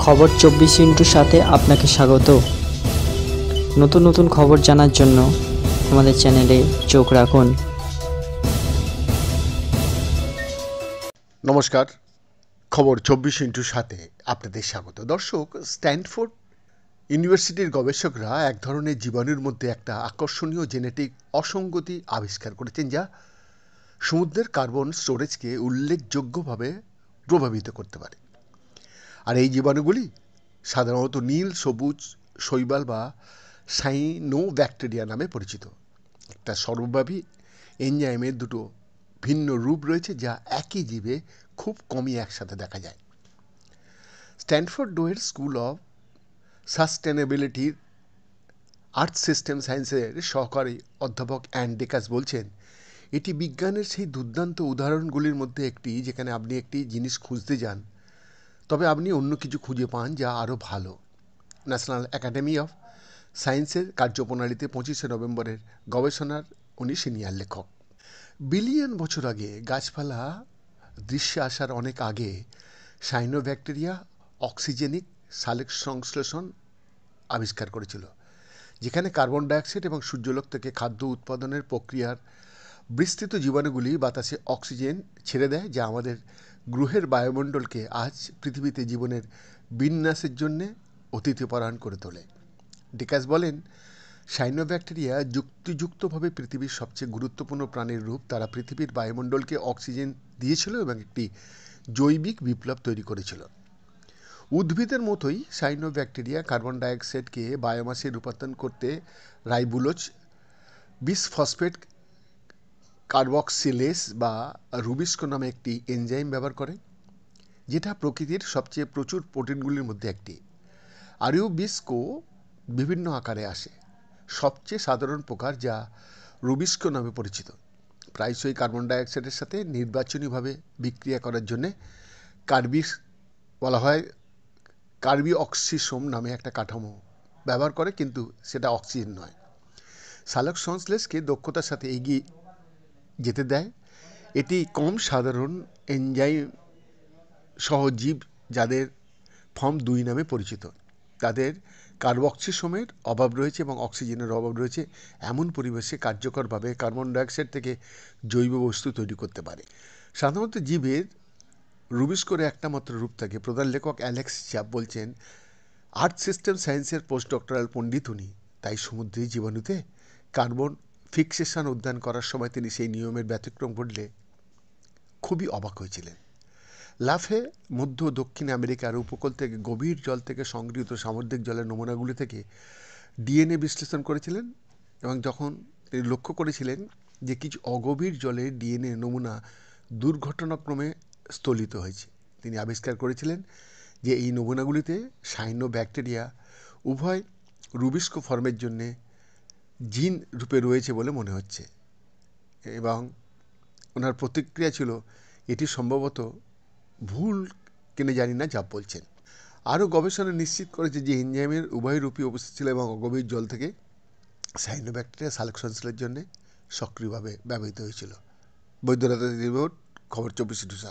খবর 24 সাথে আপনাকে স্বাগত। নতুন নতুন খবর জানার জন্য আমাদের চ্যানেলে চোখ রাখুন। নমস্কার, খবর 24/7 আপনাদের স্বাগত। দর্শক, স্ট্যানফোর্ড ইউনিভার্সিটির গবেষকরা এক ধরনের জীবাণুর মধ্যে একটা আকর্ষণীয় জেনেটিক অসঙ্গতি আবিষ্কার করেছেন, যা সমুদ্রের কার্বন স্টোরেজকে উল্লেখযোগ্যভাবে প্রভাবিত করতে পারে। আর এই জীবাণুগুলি সাধারণত নীল সবুজ শৈবাল বা সাইনোব্যাকটেরিয়া নামে পরিচিত। একটা সর্বব্যাপী এনজাইমের দুটো ভিন্ন রূপ রয়েছে, যা একই জীবে খুব কমই একসাথে দেখা যায়। স্ট্যানফোর্ড ডোয়ের স্কুল অফ সাস্টেনেবিলিটির আর্থ সিস্টেম সায়েন্সের সহকারী অধ্যাপক অ্যান ডেকাস বলছেন, এটি বিজ্ঞানের সেই দুর্দান্ত উদাহরণগুলির মধ্যে একটি যেখানে আপনি একটি জিনিস খুঁজতে যান, তবে আপনি অন্য কিছু খুঁজে পান যা আরও ভালো। ন্যাশনাল একাডেমি অফ সায়েন্সের কার্যপ্রণালীতে 25শে নভেম্বরের গবেষণার উনি সিনিয়র লেখক। বিলিয়ন বছর আগে গাছপালা দৃশ্যে আসার অনেক আগে সাইনোব্যাকটেরিয়া অক্সিজেনিক সালেক সংশ্লেষণ আবিষ্কার করেছিল, যেখানে কার্বন ডাইঅক্সাইড এবং সূর্যালোক থেকে খাদ্য উৎপাদনের প্রক্রিয়ার বিস্তৃত জীবাণুগুলি বাতাসে অক্সিজেন ছেড়ে দেয়, যা আমাদের গ্রহের বায়ুমণ্ডলকে আজ পৃথিবীতে জীবনের বিন্যাসের জন্যে অতিথিপরায়ণ করে তোলে। ডেকাস বলেন, সাইনোব্যাকটেরিয়া যুক্তিযুক্তভাবে পৃথিবীর সবচেয়ে গুরুত্বপূর্ণ প্রাণীর রূপ। তারা পৃথিবীর বায়ুমণ্ডলকে অক্সিজেন দিয়েছিল এবং একটি জৈবিক বিপ্লব তৈরি করেছিল। উদ্ভিদের মতোই সাইনোব্যাকটেরিয়া কার্বন ডাইঅক্সাইডকে বায়োমাসে রূপান্তর করতে রাইবোলোজ বিসফসফেট কার্বক্সিলেজ বা রুবিস্কো নামে একটি এনজাইম ব্যবহার করে, যেটা প্রকৃতির সবচেয়ে প্রচুর প্রোটিনগুলির মধ্যে একটি। আর রুবিস্কো বিভিন্ন আকারে আসে। সবচেয়ে সাধারণ প্রকার, যা রুবিস্কো নামে পরিচিত, প্রায়শই কার্বন ডাইঅক্সাইডের সাথে নির্বাচনীভাবে বিক্রিয়া করার জন্য বলা হয় কার্বিঅক্সিসোম নামে একটা কাঠামো ব্যবহার করে, কিন্তু সেটা অক্সিজেন নয়। সালোক সংশ্লেষকে দক্ষতার সাথে এগিয়ে যেতে দেয়। এটি কম সাধারণ এনজাইম সহজীব, যাদের ফর্ম 2 নামে পরিচিত। তাদের কার্বক্সিসোমের অভাব রয়েছে এবং অক্সিজেনের অভাব রয়েছে এমন পরিবেশে কার্যকরভাবে কার্বন ডাইঅক্সাইড থেকে জৈব বস্তু তৈরি করতে পারে। সাধারণত জীবের রুবিস্কোর একটা মাত্র রূপ থাকে। প্রধান লেখক অ্যালেক্স চ্যাপ বলছেন, আর্থ সিস্টেম সায়েন্সের পোস্ট ডক্টরাল পণ্ডিত উনি, তাই সমুদ্রের জীবাণুতে কার্বন ফিক্সেশন অধ্যয়ন করার সময় তিনি সেই নিয়মের ব্যতিক্রম ঘটলে খুবই অবাক হয়েছিলেন। লাফে মধ্য দক্ষিণ আমেরিকার উপকূল থেকে গভীর জল থেকে সংগৃহীত সামুদ্রিক জলের নমুনাগুলি থেকে ডিএনএ বিশ্লেষণ করেছিলেন এবং যখন তিনি লক্ষ্য করেছিলেন যে কিছু অগভীর জলের ডিএনএ নমুনা দুর্ঘটনাক্রমে স্থলিত হয়েছে, তিনি আবিষ্কার করেছিলেন যে এই নমুনাগুলিতে সাইনোব্যাকটেরিয়া উভয় রুবিস্কো ফর্মের জন্যে জিন রূপে রয়েছে বলে মনে হচ্ছে, এবং ওনার প্রতিক্রিয়া ছিল, এটি সম্ভবত ভুল কিনে জানি না, যা বলছেন। আরও গবেষণা নিশ্চিত করেছে যে এনজাইমের উভয় রূপই উপস্থিত ছিল এবং অগভীর জল থেকে সাইনোব্যাকটেরিয়া সালোক সংশ্লেষণের জন্য সক্রিয়ভাবে ব্যবহৃত হয়েছিল। বৈদ্যনাথ রিপোর্ট, খবর 24/7।